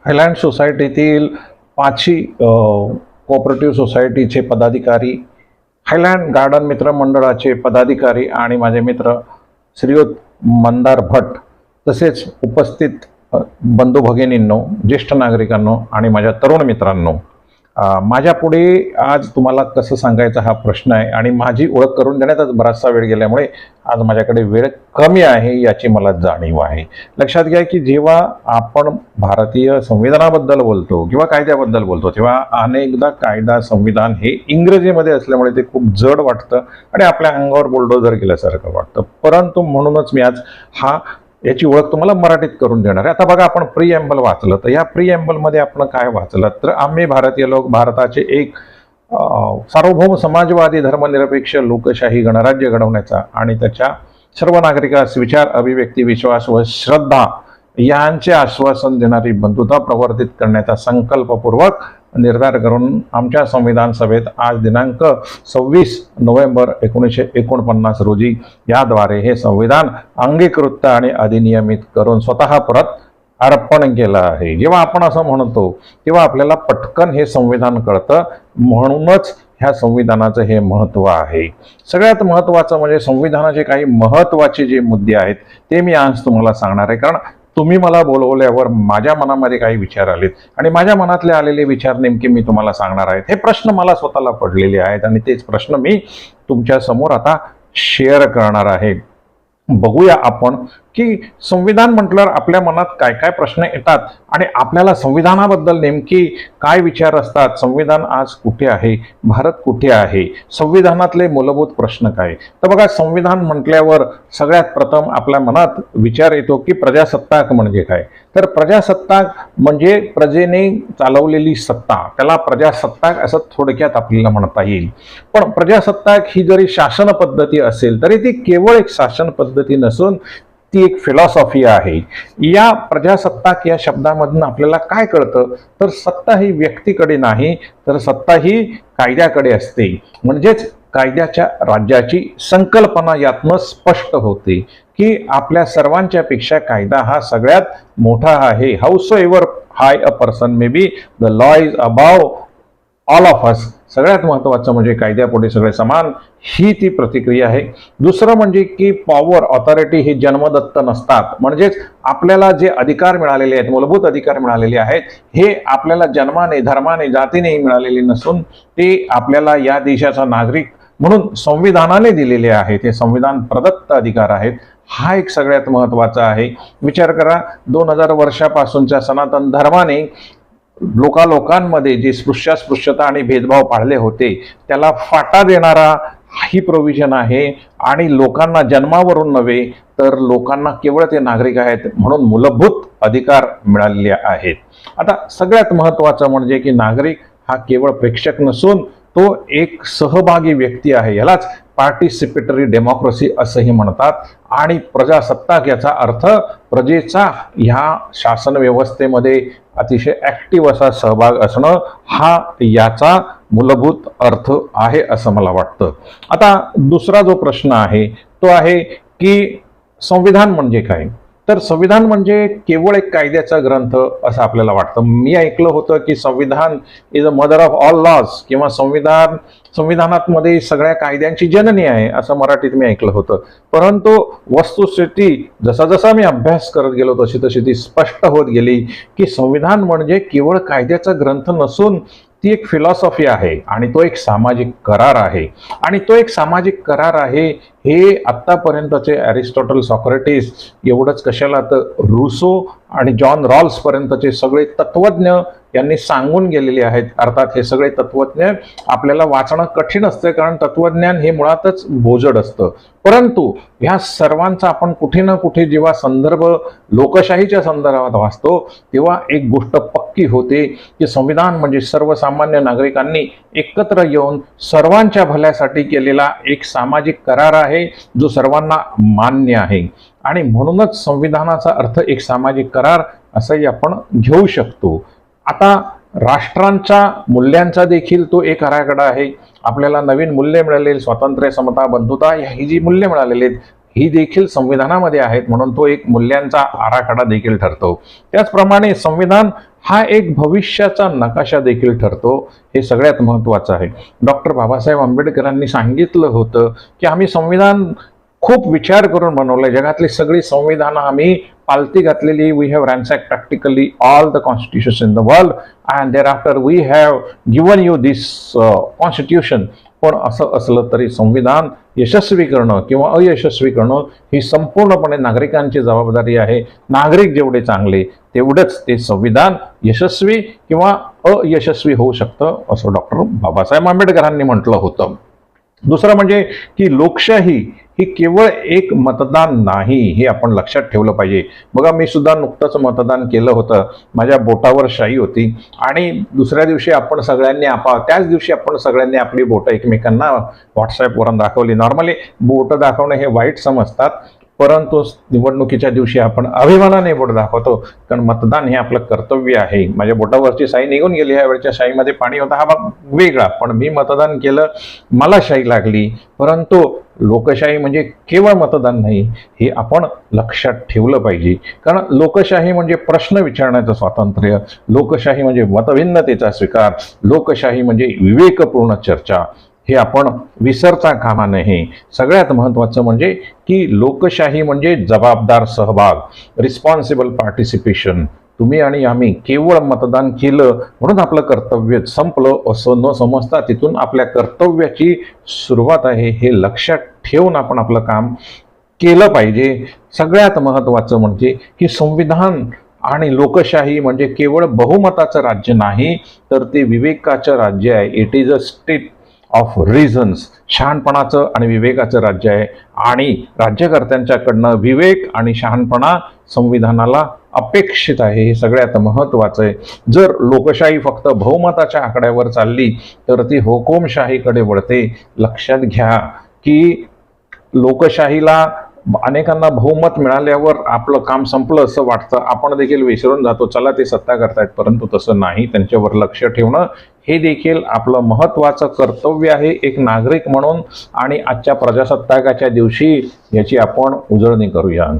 Highland सोसायटीतील पाची cooperative सोसायटीचे पदाधिकारी, हायलँड गार्डन मित्र मंडळाचे पदाधिकारी आणि माझे मित्र श्रीयुत मंदार भट, तसेच उपस्थित बंधू भगिनींनो, ज्येष्ठ नागरिकांनो आणि माझ्या तरुण मित्रांनो, माझ्या पुढे आज तुम्हाला कसं सांगायचा हा प्रश्न आहे आणि माझी ओळख करून देण्यातच बराचसा वेळ गेल्यामुळे आज माझ्याकडे वेळ कमी आहे याची मला जाणीव आहे. लक्षात घ्या की जेव्हा आपण भारतीय संविधानाबद्दल बोलतो किंवा कायद्याबद्दल बोलतो तेव्हा अनेकदा कायदा संविधान हे इंग्रजीमध्ये असल्यामुळे ते खूप जड वाटतं आणि आपल्या अंगावर बुलडोझर केल्यासारखं वाटतं. परंतु म्हणूनच मी आज याची ओळख तुम्हाला मराठीत करून देणार आहे. आता बघा, आपण प्रिएम्बल वाचलं तर या प्रिएम्बलमध्ये आपण काय वाचलं तर आम्ही भारतीय लोक भारताचे एक सार्वभौम समाजवादी धर्मनिरपेक्ष लोकशाही गणराज्य घडवण्याचा आणि त्याच्या सर्व नागरिकास विचार, अभिव्यक्ती, विश्वास व श्रद्धा यांचे आश्वासन देणारी बंधुता प्रवर्तित करण्याचा संकल्पपूर्वक निर्धार करून आमच्या संविधान सभेत आज दिनांक 26 नोव्हेंबर 1949 रोजी याद्वारे हे संविधान अंगीकृत आणि अधिनियमित करून स्वतः परत अर्पण केलं आहे. जेव्हा आपण असं म्हणतो तेव्हा आपल्याला पटकन हे संविधान कळतं. म्हणूनच ह्या संविधानाचं हे महत्त्व आहे. सगळ्यात महत्त्वाचं म्हणजे संविधानाचे काही महत्त्वाचे जे मुद्दे आहेत ते मी आज तुम्हाला सांगणार आहे. कारण तुम्ही मला बोलवल्यावर माझ्या मनामध्ये काही विचार आलेत आणि माझ्या मनातले आलेले विचार नेमके मी तुम्हाला सांगणार आहेत. हे प्रश्न मला स्वतःला पडलेले आहेत आणि तेच प्रश्न मी तुमच्या समोर आता शेअर करणार आहे. बघूया आपण की संविधान म्हटल्यावर आपल्या मनात काय काय प्रश्न येतात आणि आपल्याला संविधानाबद्दल नेमकी काय विचार असतात. संविधान आज कुठे आहे, भारत कुठे आहे, संविधानातले मूलभूत प्रश्न काय. तर बघा, संविधान म्हटल्यावर सगळ्यात प्रथम आपल्या मनात विचार येतो की प्रजासत्ताक म्हणजे काय. तर प्रजासत्ताक म्हणजे प्रजेने चालवलेली सत्ता, त्याला प्रजासत्ताक असं थोडक्यात आपल्याला म्हणता येईल. पण प्रजासत्ताक ही जरी शासन पद्धती असेल तरी ती केवळ एक शासन पद्धती नसून ती एक फिलॉसॉफी आहे. या प्रजासत्ताक या शब्दामधून आपल्याला काय कळतं तर सत्ता ही व्यक्तीकडे नाही तर सत्ता ही कायद्याकडे असते. म्हणजेच कायद्याच्या राज्याची संकल्पना यातनं स्पष्ट होते की आपल्या सर्वांच्या पेक्षा कायदा हा सगळ्यात मोठा आहे. Howsoever high a person may be, the law is above all of us. सगळ्यात महत्त्वाचं म्हणजे कायद्यापुढे सगळे समान, ही ती प्रतिक्रिया आहे. दुसरं म्हणजे की पॉवर, ऑथॉरिटी हे जन्मदत्त नसतात. म्हणजेच आपल्याला जे अधिकार मिळालेले आहेत, मूलभूत अधिकार मिळालेले आहेत, हे आपल्याला जन्माने, धर्माने, जातीने मिळालेले नसून ते आपल्याला या देशाचा नागरिक म्हणून संविधानाने दिलेले आहेत. हे संविधान प्रदत्त अधिकार आहेत. हा एक सगळ्यात महत्त्वाचा आहे. विचार करा, 2000 वर्षापासूनच्या सनातन धर्माने लोकांमध्ये जे स्पृश्यता आणि भेदभाव पाळले होते त्याला फाटा देणारा ही प्रोव्हिजन आहे. आणि लोकांना जन्मावरून नव्हे तर लोकांना केवळ ते नागरिक आहेत म्हणून मूलभूत अधिकार मिळालेले आहेत. आता सगळ्यात महत्त्वाचं म्हणजे की नागरिक हा केवळ प्रेक्षक नसून तो एक सहभागी व्यक्ती आहे. यालाच पार्टिसिपेटरी डेमोक्रेसी असंही म्हणतात. आणि प्रजासत्ताक याचा अर्थ प्रजेचा ह्या शासन व्यवस्थेमध्ये अतिशय ऍक्टिव्ह असा सहभाग असणं, हा याचा मूलभूत अर्थ आहे असं मला वाटतं. आता दुसरा जो प्रश्न आहे तो आहे की संविधान म्हणजे काय. तर संविधान म्हणजे केवळ एक कायद्याचा ग्रंथ असं आपल्याला वाटतं. मी ऐकलं होतं की संविधान is a mother of all laws किंवा संविधानामध्ये सगळ्या कायद्यांची जननी आहे असं मराठीत मी ऐकलं होतं. परंतु वस्तुस्थिती जसा जसा मी अभ्यास करत गेलो तशी तशी ती स्पष्ट होत गेली की संविधान म्हणजे केवळ कायद्याचा ग्रंथ नसून ती एक फिलॉसॉफी आहे आणि तो एक सामाजिक करार आहे. आणि तो एक सामाजिक करार आहे हे आत्तापर्यंतचे अरिस्टॉटल, सॉक्रेटिस, एवढंच कशाला तर रुसो आणि जॉन रॉल्स पर्यंतचे सगळे तत्वज्ञ यांनी सांगून गेलेले आहेत. अर्थात हे सगळे तत्वज्ञ आपल्याला वाचणं कठीण असतं कारण तत्वज्ञान हे मुळातच बोजड असतं. परंतु ह्या सर्वांचा आपण कुठे ना कुठे जेव्हा संदर्भ लोकशाहीच्या संदर्भात वाचतो तेव्हा एक गोष्ट पक्की होते की संविधान म्हणजे सर्वसामान्य नागरिकांनी एकत्र येऊन सर्वांच्या भल्यासाठी केलेला एक सामाजिक करार आहे जो सर्वांना मान्य आहे. आणि म्हणूनच संविधानाचा अर्थ एक सामाजिक करार असंही आपण घेऊ शकतो. आता राष्ट्रांच्या मूल्यांचा देखील तो एक आराखडा आहे. आपल्याला नवीन मूल्य मिळालेली स्वातंत्र्य, समता, बंधुता ही जी मूल्य मिळालेली आहेत ही देखील संविधानामध्ये आहेत, म्हणून तो एक मूल्यांचा आराखडा देखील ठरतो. त्याचप्रमाणे संविधान हा एक भविष्याचा नकाशा देखील ठरतो. हे सगळ्यात महत्त्वाचं आहे. डॉक्टर बाबासाहेब आंबेडकरांनी सांगितलं होतं की आम्ही संविधान खूप विचार करून बनवलंय. जगातली सगळी संविधानं आम्ही पालती घातलेली. We have ransacked practically all the constitutions in the world and thereafter we have given you this constitution. पण असं असलं तरी संविधान यशस्वी करणं किंवा अयशस्वी करणं ही संपूर्णपणे नागरिकांची जबाबदारी आहे. नागरिक जेवढे चांगले तेवढंच ते संविधान यशस्वी किंवा अयशस्वी होऊ शकतं, असं डॉक्टर बाबासाहेब आंबेडकरांनी म्हटलं होतं. दुसरं म्हणजे की लोकशाही ही केवळ एक मतदान नाही, हे आपण लक्षात ठेवलं पाहिजे. बघा, मी सुद्धा नुकतंच मतदान केलं होतं. माझ्या बोटावर शाई होती आणि दुसऱ्या दिवशी त्याच दिवशी आपण सगळ्यांनी आपली बोटं एकमेकांना व्हॉट्सॲपवरून दाखवली. नॉर्मली बोटं दाखवणं हे वाईट समजतात, परंतु निवडणुकीच्या दिवशी आपण अभिमानाने बोट दाखवतो, कारण मतदान हे आपलं कर्तव्य आहे. माझ्या बोटावरची शाई निघून गेली, ह्यावेळच्या शाईमध्ये पाणी होता, हा भाग वेगळा. पण मी मतदान केलं, मला शाई लागली. परंतु लोकशाही म्हणजे केवळ मतदान नाही, हे आपण लक्षात ठेवलं पाहिजे. कारण लोकशाही म्हणजे प्रश्न विचारण्याचं स्वातंत्र्य, लोकशाही म्हणजे मतभिन्नतेचा स्वीकार, लोकशाही म्हणजे विवेकपूर्ण चर्चा. हे आपण विसरता कामा नये. सगळ्यात महत्त्वाचं म्हणजे की लोकशाही म्हणजे जबाबदार सहभाग, रिस्पॉन्सिबल पार्टिसिपेशन. तुम्ही आणि आम्ही केवळ मतदान केलं म्हणून आपलं कर्तव्य संपलं असं न समजता तिथून आपल्या कर्तव्याची सुरुवात आहे, हे लक्षात ठेवून आपण आपलं काम केलं पाहिजे. सगळ्यात महत्त्वाचं म्हणजे की संविधान आणि लोकशाही म्हणजे केवळ बहुमताचं राज्य नाही, तर ते विवेकाचं राज्य आहे. It is a state of reasons. शहाणपणाचं आणि विवेकाचं राज्य आहे आणि राज्यकर्त्यांच्याकडनं विवेक आणि शहाणपणा संविधानाला अपेक्षित आहे. हे सगळ्यात महत्त्वाचं आहे. जर लोकशाही फक्त बहुमताच्या आकड्यावर चालली तर ती हुकुमशाहीकडे वळते. लक्षात घ्या की लोकशाहीला अनेकांना बहुमत मिळाल्यावर आपलं काम संपलं असं वाटतं. आपण देखील विसरून जातो, चला ते सत्ता करतायत, परंतु तसं नाही. त्यांच्यावर लक्ष ठेवणं हे देखील आपलं महत्त्वाचं कर्तव्य आहे एक नागरिक म्हणून. आणि आजच्या प्रजासत्ताकाच्या दिवशी याची आपण उजळणी करूया.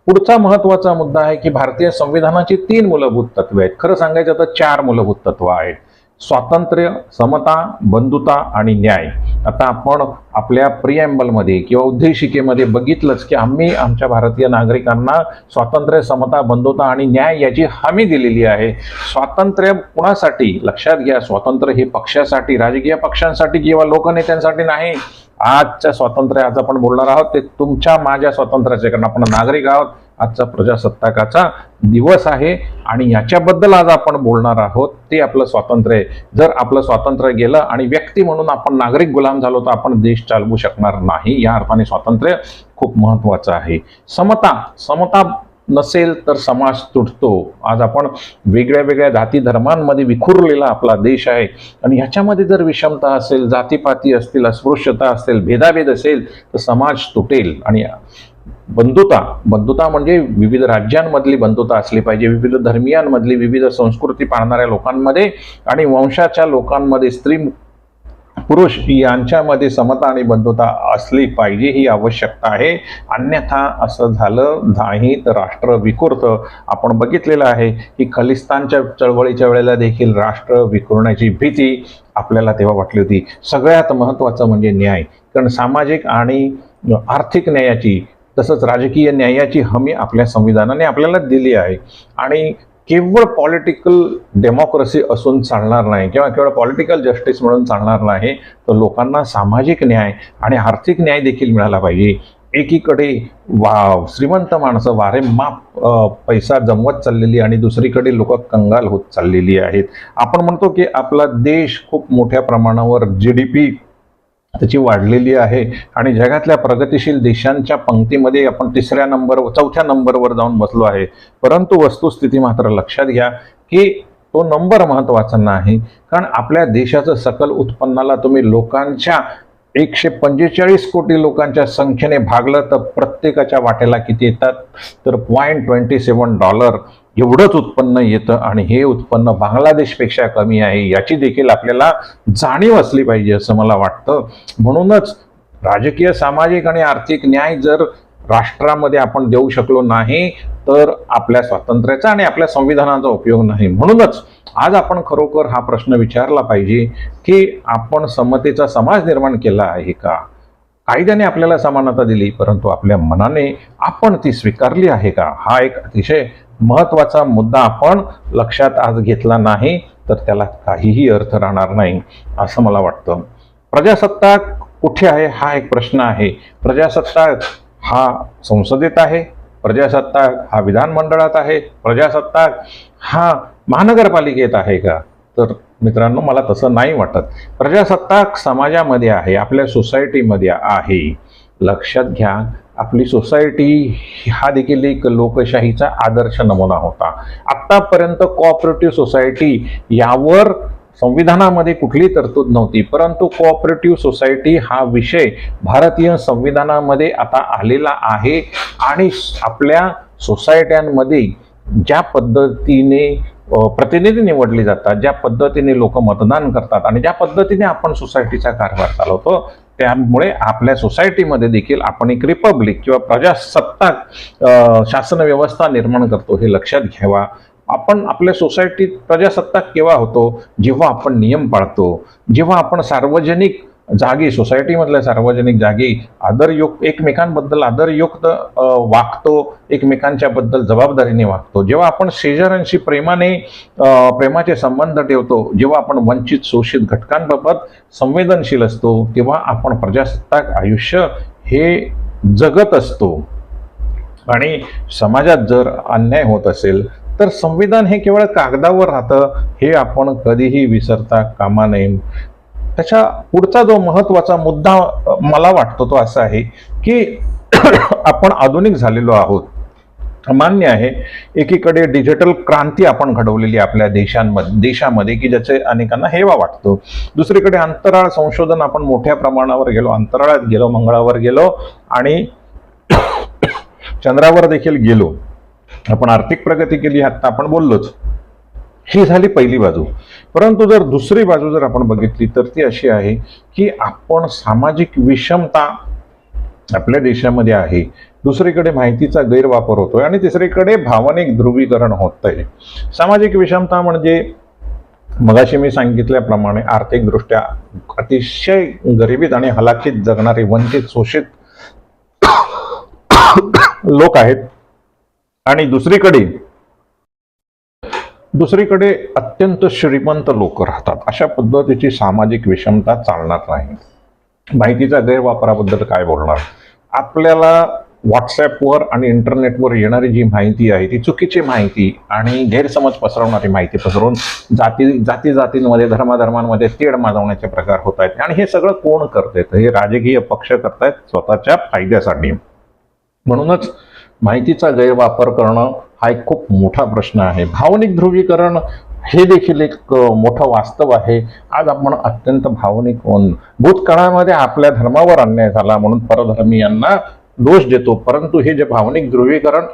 पुढचा महत्त्वाचा मुद्दा आहे की भारतीय संविधानाची 3 मूलभूत तत्वे आहेत. खरं सांगायचं तर 4 मूलभूत तत्व आहेत: स्वातंत्र्य, समता, बंधुता आणि न्याय. आता आपण आपल्या प्रिएम्बलमध्ये किंवा उद्देशिकेमध्ये बघितलंच की आम्ही आमच्या भारतीय नागरिकांना स्वातंत्र्य, समता, बंधुता आणि न्याय याची हमी दिलेली आहे. स्वातंत्र्य कुणासाठी? लक्षात घ्या, स्वातंत्र्य हे पक्षासाठी, राजकीय पक्षांसाठी किंवा लोकनेत्यांसाठी नाही. आजच्या स्वातंत्र्य, आज आपण बोलणार आहोत ते तुमच्या माझ्या स्वातंत्र्याचे, कारण आपण नागरिक आहोत. आजचा प्रजासत्ताकाचा दिवस आहे आणि याच्याबद्दल आज आपण बोलणार आहोत. ते आपलं स्वातंत्र्य आहे. जर आपलं स्वातंत्र्य गेलं आणि व्यक्ती म्हणून आपण नागरिक गुलाम झालो तर आपण देश चालवू शकणार नाही. या अर्थाने स्वातंत्र्य खूप महत्त्वाचं आहे. समता नसेल तर समाज तुटतो. आज आपण वेगळ्या वेगळ्या जाती धर्मांमध्ये विखुरलेला आपला देश आहे आणि ह्याच्यामध्ये जर विषमता असेल, जातीपाती असतील, अस्पृश्यता असेल, भेदाभेद असेल तर समाज तुटेल. आणि बंधुता म्हणजे विविध राज्यांमधली बंधुता असली पाहिजे, विविध धर्मियांमधली, विविध संस्कृती पाळणाऱ्या लोकांमध्ये आणि वंशाच्या लोकांमध्ये, स्त्री पुरुष यांच्यामध्ये समता आणि बंधुता असली पाहिजे, ही आवश्यकता आहे. अन्यथा असं झालं नाही तर राष्ट्र विखुरतं. आपण बघितलेलं आहे की खलिस्तानच्या चळवळीच्या वेळेला देखील राष्ट्र विखुरण्याची भीती आपल्याला तेव्हा वाटली होती. सगळ्यात महत्त्वाचं म्हणजे न्याय, कारण सामाजिक आणि आर्थिक न्यायाची तसंच राजकीय न्यायाची हमी आपल्या संविधानाने आपल्याला दिली आहे. आणि केवळ पॉलिटिकल डेमोक्रेसी असून चालणार नाही किंवा केवळ पॉलिटिकल जस्टिस म्हणून चालणार नाही, तर लोकांना सामाजिक न्याय आणि आर्थिक न्याय देखील मिळाला पाहिजे. एकीकडे श्रीमंत माणसं वारेमाप पैसा जमवत चाललेली आणि दुसरीकडे लोक कंगाल होत चाललेली आहेत. आपण म्हणतो की आपला देश खूप मोठ्या प्रमाणावर GDP त्याची वाढलेली आहे आणि जगातल्या प्रगतिशील देशांच्या पंक्तीमध्ये आपण 4थ्या नंबरवर जाऊन बसलो आहे. परंतु वस्तुस्थिती मात्र लक्षात घ्या की तो नंबर महत्त्वाचा नाही, कारण आपल्या देशाचं सकल उत्पन्नाला तुम्ही लोकांच्या 145 कोटी लोकांच्या संख्येने भागलं तर प्रत्येकाच्या वाट्याला किती येतात? तर $0.27 एवढंच उत्पन्न येतं आणि हे उत्पन्न बांगलादेशपेक्षा कमी आहे. याची देखील आपल्याला जाणीव असली पाहिजे असं मला वाटतं. म्हणूनच राजकीय, सामाजिक आणि आर्थिक न्याय जर राष्ट्रामध्ये आपण देऊ शकलो नाही तर आपल्या स्वातंत्र्याचा आणि आपल्या संविधानाचा उपयोग नाही. म्हणूनच आज आपण खरोखर हा प्रश्न विचारला पाहिजे की आपण समतेचा समाज निर्माण केला आहे का? कायद्याने आपल्याला समानता दिली, परंतु आपल्या मनाने आपण ती स्वीकारली आहे का? हा एक अतिशय महत्त्वाचा मुद्दा आपण लक्षात आज घेतला नाही तर त्याला काहीही अर्थ राहणार नाही असं मला वाटतं. प्रजासत्ताक कुठे आहे हा एक प्रश्न आहे. प्रजासत्ताक हा संसदेत आहे, प्रजासत्ताक हा विधानमंडळात आहे, प्रजासत्ताक हा महानगरपालिकेत आहे का? तर मित्रांनो, मला तसं नाही वाटत. प्रजासत्ताक समाजामध्ये आहे, आपल्या सोसायटीमध्ये आहे. लक्षात घ्या, आपली सोसायटी हा देखील एक लोकशाहीचा आदर्श नमुना होता. आतापर्यंत कोऑपरेटिव्ह सोसायटी यावर संविधानामध्ये कुठली तरतूद नव्हती, परंतु कोऑपरेटिव्ह सोसायटी हा विषय भारतीय संविधानामध्ये आता आलेला आहे आणि आपल्या सोसायट्यांमध्ये ज्या पद्धतीने प्रतिनिधी निवडले जातात, ज्या पद्धतीने लोक मतदान करतात आणि ज्या पद्धतीने आपण सोसायटीचा कारभार चालवतो, त्यामुळे आपल्या सोसायटीमध्ये देखील आपण एक रिपब्लिक किंवा प्रजासत्ताक शासन व्यवस्था निर्माण करतो हे लक्षात घ्यावा. आपण आपल्या सोसायटीत प्रजासत्ताक केव्हा होतो? जेव्हा आपण नियम पाळतो, जेव्हा आपण सार्वजनिक जागी, सोसायटीमधल्या सार्वजनिक जागी आदरयुक्त, एकमेकांबद्दल आदरयुक्त वागतो, एकमेकांच्या बद्दल जबाबदारीने वागतो, जेव्हा आपण शेजाऱ्यांशी प्रेमाचे संबंध ठेवतो, जेव्हा आपण वंचित शोषित घटकांबाबत संवेदनशील असतो, तेव्हा आपण प्रजासत्ताक आयुष्य हे जगत असतो. आणि समाजात जर अन्याय होत असेल तर संविधान हे केवळ कागदावर राहतं हे आपण कधीही विसरता कामा नये. त्याच्या पुढचा जो महत्त्वाचा मुद्दा मला वाटतो तो असा आहे की आपण आधुनिक झालेलो आहोत. मान्य आहे, एकीकडे डिजिटल क्रांती आपण घडवलेली आपल्या देशामध्ये की ज्याचे अनेकांना हेवा वाटतो. दुसरीकडे अंतराळ संशोधन आपण मोठ्या प्रमाणावर गेलो, अंतराळात गेलो, मंगळावर गेलो आणि चंद्रावर देखील गेलो. आपण आर्थिक प्रगती केली, आता आपण बोललोच. ही झाली पहिली बाजू. परंतु जर दुसरी बाजू जर आपण बघितली तर ती अशी आहे की आपण सामाजिक विषमता आपल्या देशामध्ये आहे, दुसरीकडे माहितीचा गैरवापर होतोय आणि तिसरीकडे भावनिक ध्रुवीकरण होतंय. सामाजिक विषमता म्हणजे मगाशी मी सांगितल्याप्रमाणे आर्थिकदृष्ट्या अतिशय गरिबीत आणि हलाखीत जगणारे वंचित शोषित लोक आहेत आणि दुसरीकडे अत्यंत श्रीमंत लोक राहतात. अशा पद्धतीची सामाजिक विषमता चालणार नाही. माहितीच्या गैरवापराबद्दल काय बोलणार? आपल्याला व्हॉट्सॲपवर आणि इंटरनेटवर येणारी जी माहिती आहे ती चुकीची माहिती आणि गैरसमज पसरवणारी माहिती पसरवून जातींमध्ये धर्मांमध्ये तेढ माजवण्याचे प्रकार होत आहेत. आणि हे सगळं कोण करतायत? हे राजकीय पक्ष करतायत स्वतःच्या फायद्यासाठी. म्हणूनच माहितीचा गैरवापर करणं हा एक खूप मोठा प्रश्न आहे. भावनिक ध्रुवीकरण हे देखील एक मोठं वास्तव आहे. आज आपण अत्यंत भावनिक होऊन भूतकाळामध्ये आपल्या धर्मावर अन्याय झाला म्हणून परधर्मीयांना दोष देतो, परंतु हे जे भावनिक ध्रुवीकरण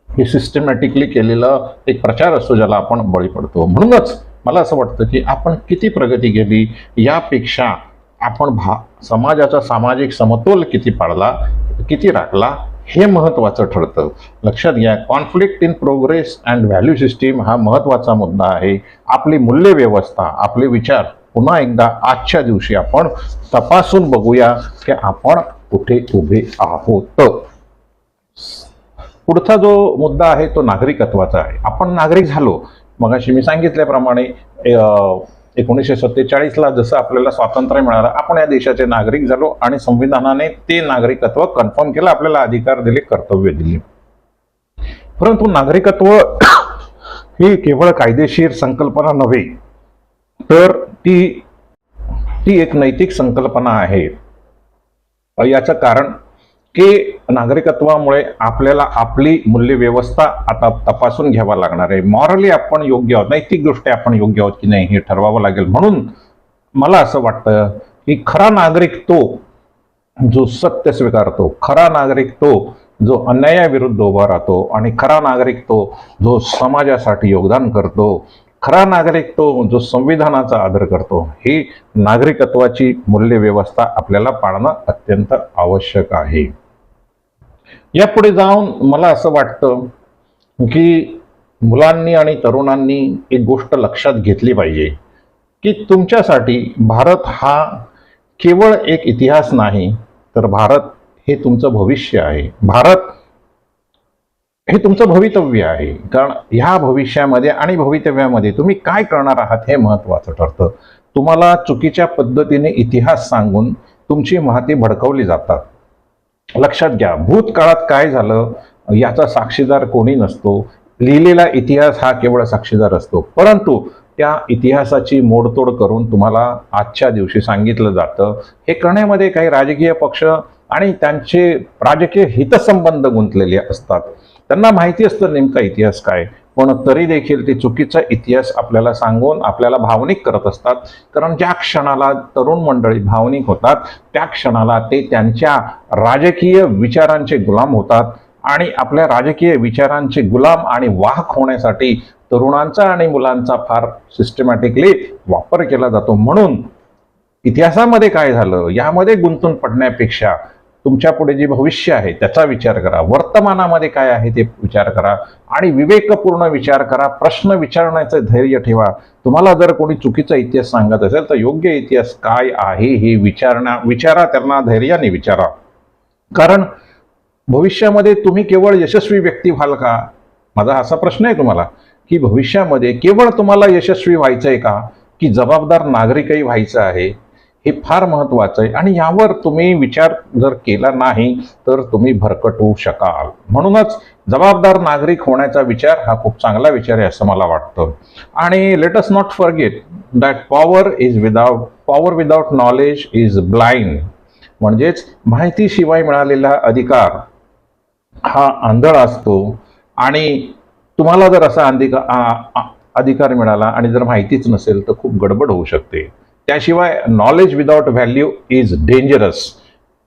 हे सिस्टमॅटिकली केलेलं एक प्रचार असतो ज्याला आपण बळी पडतो. म्हणूनच मला असं वाटतं की आपण किती प्रगती केली यापेक्षा आपण समाजाचा सामाजिक समतोल किती राखला हे महत्त्वाचं ठरतं. लक्षात घ्या, conflict in progress and value system हा महत्त्वाचा मुद्दा आहे. आपली मूल्य व्यवस्था, आपले विचार पुन्हा एकदा आजच्या दिवशी आपण तपासून बघूया की आपण कुठे उभे आहोत. पुढचा जो मुद्दा आहे तो नागरिकत्वाचा आहे. आपण नागरिक झालो. मगाशी मी सांगितल्याप्रमाणे 1947ला जसं आपल्याला स्वातंत्र्य मिळालं, आपण या देशाचे नागरिक झालो आणि संविधानाने ते नागरिकत्व कन्फर्म केलं, आपल्याला अधिकार दिले, कर्तव्य दिली. परंतु नागरिकत्व ही केवळ कायदेशीर संकल्पना नव्हे तर ती एक नैतिक संकल्पना आहे. याचं कारण की नागरिकत्वामुळे आपल्याला आपली मूल्य व्यवस्था आता तपासून घ्यावा लागणार आहे. मॉरली आपण योग्य आहोत, नैतिकदृष्ट्या आपण योग्य आहोत की नाही हे ठरवावं लागेल. म्हणून मला असं वाटतं की खरा नागरिक तो जो सत्य स्वीकारतो, खरा नागरिक तो जो अन्यायाविरुद्ध उभा राहतो आणि खरा नागरिक तो जो समाजासाठी योगदान करतो, खरा नागरिक तो जो संविधानाचा आदर करतो. ही नागरिकत्वाची मूल्य व्यवस्था आपल्याला पाळणं अत्यंत आवश्यक आहे. यापुढे जाऊन मला असं वाटतं की मुलांनी आणि तरुणांनी एक गोष्ट लक्षात घेतली पाहिजे की तुमच्यासाठी भारत हा केवळ एक इतिहास नाही, तर भारत हे तुमचं भविष्य आहे. भारत हे तुमचं भवितव्य आहे. कारण ह्या भविष्यामध्ये आणि भवितव्यामध्ये तुम्ही काय करणार आहात हे महत्त्वाचं ठरतं. तुम्हाला चुकीच्या पद्धतीने इतिहास सांगून तुमची महती भडकवली जातात. लक्षात घ्या, भूतकाळात काय झालं याचा साक्षीदार कोणी नसतो. लिहिलेला इतिहास हा केवळ साक्षीदार असतो, परंतु त्या इतिहासाची मोडतोड करून तुम्हाला आजच्या दिवशी सांगितलं जातं. हे करण्यामध्ये काही राजकीय पक्ष आणि त्यांचे राजकीय हितसंबंध गुंतलेले असतात. त्यांना माहिती असतं नेमका इतिहास काय, पण तरी देखील ते चुकीचा इतिहास आपल्याला सांगून आपल्याला भावनिक करत असतात. कारण ज्या क्षणाला तरुण मंडळी भावनिक होतात त्या क्षणाला ते त्यांच्या राजकीय विचारांचे गुलाम होतात आणि आपल्या राजकीय विचारांचे गुलाम आणि वाहक होण्यासाठी तरुणांचा आणि मुलांचा फार सिस्टमॅटिकली वापर केला जातो. म्हणून इतिहासामध्ये काय झालं यामध्ये गुंतून पडण्यापेक्षा तुमच्या पुढे जे भविष्य आहे त्याचा विचार करा, वर्तमानामध्ये काय आहे ते विचार करा आणि विवेकपूर्ण विचार करा. प्रश्न विचारण्याचं धैर्य ठेवा. तुम्हाला जर कोणी चुकीचा इतिहास सांगत असेल तर योग्य इतिहास काय आहे हे विचारा, त्यांना धैर्याने विचारा. कारण भविष्यामध्ये तुम्ही केवळ यशस्वी व्यक्ती व्हाल का? माझा असा प्रश्न आहे तुम्हाला की भविष्यामध्ये केवळ तुम्हाला यशस्वी व्हायचं आहे का, की जबाबदार नागरिकही व्हायचं आहे? हे फार महत्त्वाचं आहे आणि यावर तुम्ही विचार जर केला नाही तर तुम्ही भरकट होऊ शकाल. म्हणूनच जबाबदार नागरिक होण्याचा विचार हा खूप चांगला विचार आहे असं मला वाटतं. आणि let us not forget that power without knowledge is blind. म्हणजेच माहितीशिवाय मिळालेला अधिकार हा आंधळा असतो. आणि तुम्हाला जर असा अधिकार मिळाला आणि जर माहितीच नसेल तर खूप गडबड होऊ शकते. त्याशिवाय knowledge without value is dangerous.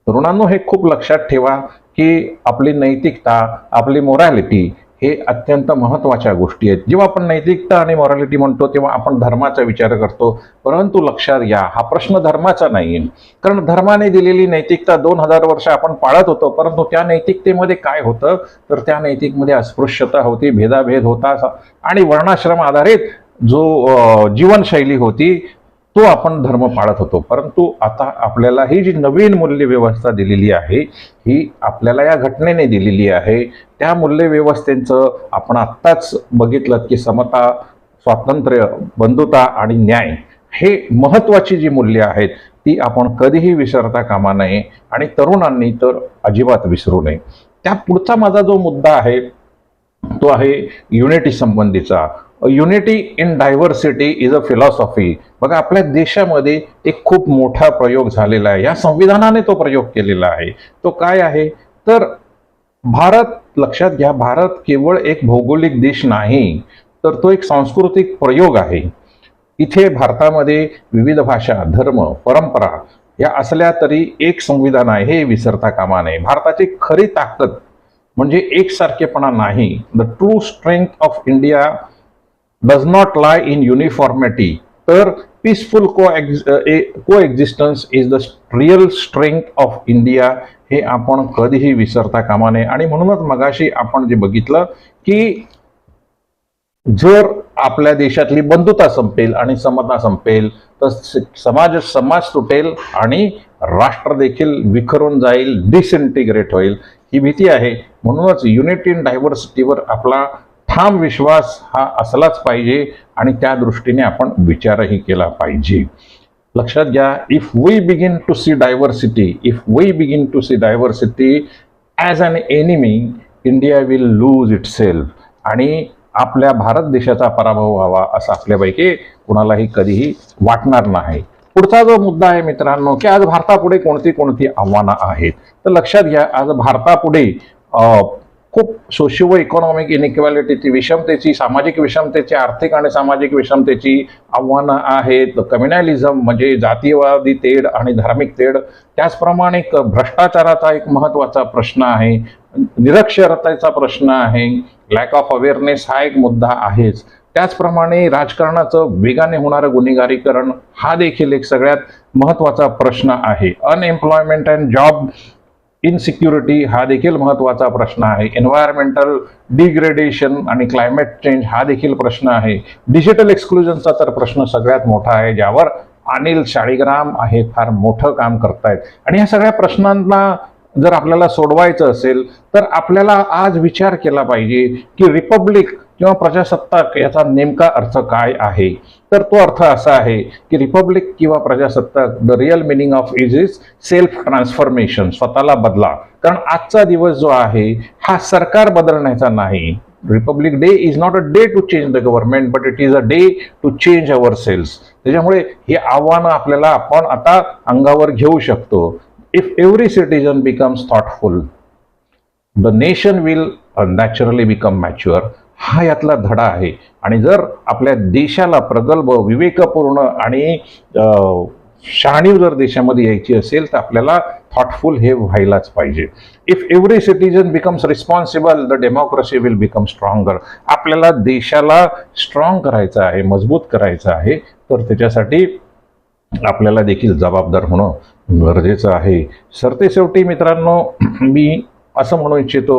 तरुणांनो, हे खूप लक्षात ठेवा की आपली नैतिकता, आपली मोरॅलिटी हे अत्यंत महत्त्वाच्या गोष्टी आहेत. जेव्हा आपण नैतिकता आणि मॉरॅलिटी म्हणतो तेव्हा आपण धर्माचा विचार करतो, परंतु लक्षात घ्या हा प्रश्न धर्माचा नाही. कारण धर्माने दिलेली नैतिकता 2000 वर्ष आपण पाळत होतो, परंतु त्या नैतिकतेमध्ये काय होतं तर त्या नैतिकमध्ये अस्पृश्यता होती, भेदाभेद होता आणि वर्णाश्रम आधारित जो जीवनशैली होती तो आपण धर्म पाळत होतो. परंतु आता आपल्याला ही जी नवीन मूल्य व्यवस्था दिलेली आहे ही आपल्याला या घटनेने दिलेली आहे. त्या मूल्य व्यवस्थेचं आपण आत्ताच बघितलं की समता, स्वातंत्र्य, बंधुता आणि न्याय हे महत्त्वाची जी मूल्य आहेत ती आपण कधीही विसरता कामा नये आणि तरुणांनी तर अजिबात विसरू नये. त्या पुढचा माझा जो मुद्दा आहे तो आहे युनिटी संबंधीचा. Unity in diversity is a philosophy. बघा, आपल्या देशामध्ये एक खूप मोठा प्रयोग झालेला आहे. या संविधानाने तो प्रयोग केलेला आहे. तो काय आहे तर भारत, लक्षात घ्या, भारत केवळ एक भौगोलिक देश नाही तर तो एक सांस्कृतिक प्रयोग आहे. इथे भारतामध्ये विविध भाषा, धर्म, परंपरा या असल्या तरी एक संविधान आहे हे विसरता कामा नये. भारताची खरी ताकद म्हणजे एकसारखेपणा नाही. The true strength of India does not lie in uniformity, तर पीसफुल को existence is the real strength of India. हे आपण कधीही विसरता कामा नये. आणि म्हणूनच मगाशी आपण जे बघितलं की जर आपल्या देशातली बंधुता संपेल आणि समता संपेल तर समाज तुटेल आणि राष्ट्र देखील विखरून जाईल, डिसइंटिग्रेट होईल. ही भीती आहे. म्हणूनच युनिटी इन डायव्हर्सिटीवर आपला ठाम विश्वास हा असलाच पाहिजे आणि त्या दृष्टीने आपण विचारही केला पाहिजे. लक्षात घ्या, if we begin to see diversity as an enemy, India will lose itself. आणि आपल्या भारत देशाचा पराभव व्हावा असं आपल्यापैकी कुणालाही कधीही वाटणार नाही. पुढचा जो मुद्दा आहे मित्रांनो की आज भारतापुढे कोणती आव्हानं आहेत, तर लक्षात घ्या, आज भारतापुढे खूप सोशिओ इकॉनॉमिक इनइक्वॅलिटीची, विषमतेची, सामाजिक विषमतेची, आर्थिक आणि सामाजिक विषमतेची आव्हानं आहेत. कम्युनॅलिझम म्हणजे जातीयवादी तेढ आणि धार्मिक तेढ, त्याचप्रमाणे भ्रष्टाचाराचा एक महत्त्वाचा प्रश्न आहे, निरक्षरतेचा प्रश्न आहे, लॅक ऑफ अवेअरनेस हा एक मुद्दा आहेच. त्याचप्रमाणे राजकारणाचं वेगाने होणारं गुन्हेगारीकरण हा देखील एक सगळ्यात महत्त्वाचा प्रश्न आहे. अनएम्प्लॉयमेंट अँड जॉब इनसिक्युरिटी हा देखील महत्त्वाचा प्रश्न आहे. एन्व्हायरमेंटल डिग्रेडेशन आणि क्लायमेट चेंज हा देखील प्रश्न आहे. डिजिटल एक्सक्लुजनचा तर प्रश्न सगळ्यात मोठा आहे, ज्यावर अनिल शाळीग्राम हे फार मोठं काम करतायत. आणि या सगळ्या प्रश्नांना जर आपल्याला सोडवायचं असेल तर आपल्याला आज विचार केला पाहिजे की रिपब्लिक किंवा प्रजासत्ताक याचा नेमका अर्थ काय आहे. तर तो अर्थ असा आहे की रिपब्लिक किंवा प्रजासत्ताक, the real meaning of is self transformation, स्वतःला बदला. कारण आजचा दिवस जो आहे हा सरकार बदलण्याचा नाही. Republic day is not a day to change the government, but it is a day to change ourselves. त्याच्यामुळे हे आव्हानं आपल्याला आपण आता अंगावर घेऊ शकतो. If every citizen becomes thoughtful, the nation will naturally become mature. हा यातला धडा आहे. आणि जर आपल्या देशाला प्रगल्भ, विवेकपूर्ण आणि शहाणीव जर देशामध्ये यायची असेल तर आपल्याला थॉटफुल हे व्हायलाच पाहिजे. If every citizen becomes responsible, the democracy will become stronger. आपल्याला देशाला स्ट्रॉंग करायचं आहे, मजबूत करायचं आहे, तर त्याच्यासाठी आपल्याला देखील जबाबदार होणं गरजेचं आहे. सरतेशेवटी मित्रांनो, मी असं म्हणू इच्छितो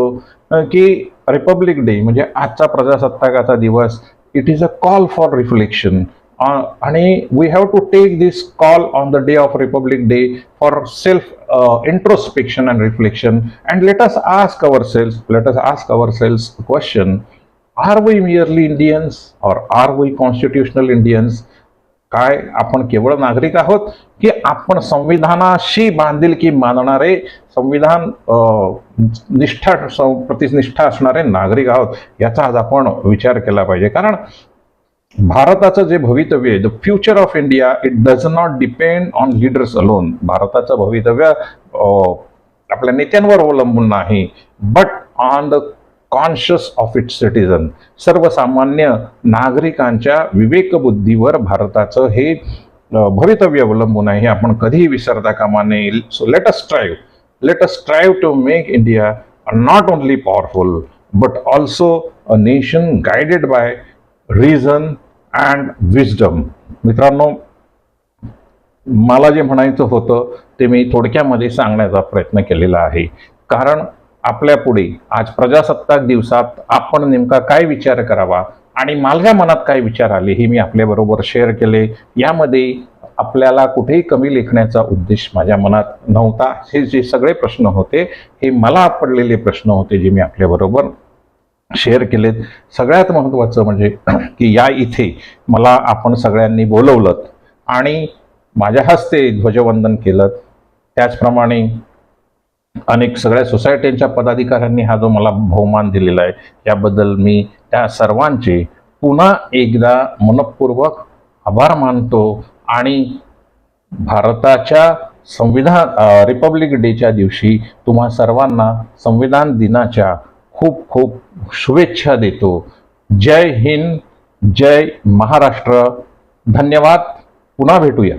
की रिपब्लिक डे म्हणजे आजचा प्रजासत्ताकाचा दिवस, it is a call for reflection. आणि we have to take this call on the day of republic day for self introspection and reflection. And let us ask our selves question, are we merely Indians or are we constitutional Indians? काय आपण केवळ नागरिक आहोत की आपण संविधानाशी बांधिलकी मानणारे, संविधान प्रतिनिष्ठा असणारे नागरिक आहोत? याचा आज आपण विचार केला पाहिजे. कारण भारताचं जे भवितव्य आहे, the future of India, it does not depend on leaders alone. भारताचं भवितव्य आपल्या नेत्यांवर अवलंबून नाही, but on the conscious of its citizen. सर्वसामान्य नागरिकांच्या विवेकबुद्धीवर भारताचं हे भवितव्य अवलंबून आहे. हे आपण कधीही विसरता कामा नये. So let us strive to make India not only powerful but also a nation guided by reason and wisdom. मित्रांनो, मला जे म्हणायचं होतं ते मी थोडक्यामध्ये सांगण्याचा प्रयत्न केलेला आहे. कारण आपल्या पुढे आज प्रजासत्ताक दिवसात आपण नेमका काय विचार करावा आणि माझ्या मनात काय विचार आले हे मी आपल्याबरोबर शेअर केले. यामध्ये आपल्याला कुठेही कमी लेखण्याचा उद्देश माझ्या मनात नव्हता. हे जे सगळे प्रश्न होते हे मला पडलेले प्रश्न होते जे मी आपल्याबरोबर शेअर केलेत. सगळ्यात महत्त्वाचं म्हणजे की या इथे मला आपण सगळ्यांनी बोलवलं आणि माझ्या हस्ते ध्वजवंदन केलं. त्याचप्रमाणे अनेक सगळ्या सोसायट्यांच्या पदाधिकाऱ्यांनी हा जो मला बहुमान दिलेला आहे याबद्दल मी त्या सर्वांचे पुन्हा एकदा मनपूर्वक आभार मानतो. आणि भारताच्या रिपब्लिक डेच्या दिवशी तुम्हा सर्वांना संविधान दिनाच्या खूप खूप शुभेच्छा देतो. जय हिंद, जय महाराष्ट्र. धन्यवाद. पुन्हा भेटूया.